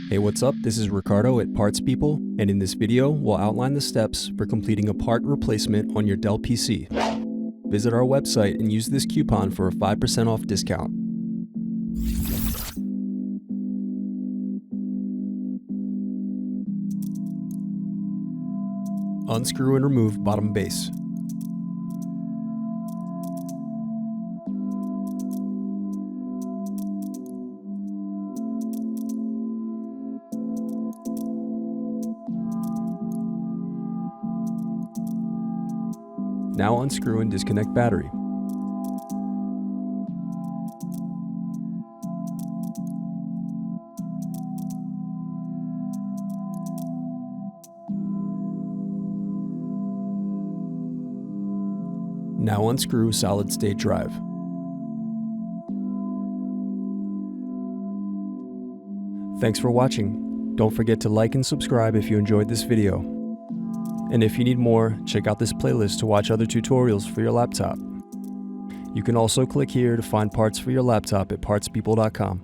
Hey, what's up? This is Ricardo at Parts People, and in this video, we'll outline the steps for completing a part replacement on your Dell PC. Visit our website and use this coupon for a 5% off discount. Unscrew and remove bottom base. Now unscrew and disconnect battery. Now unscrew solid state drive. Thanks for watching. Don't forget to like and subscribe if you enjoyed this video. And if you need more, check out this playlist to watch other tutorials for your laptop. You can also click here to find parts for your laptop at partspeople.com.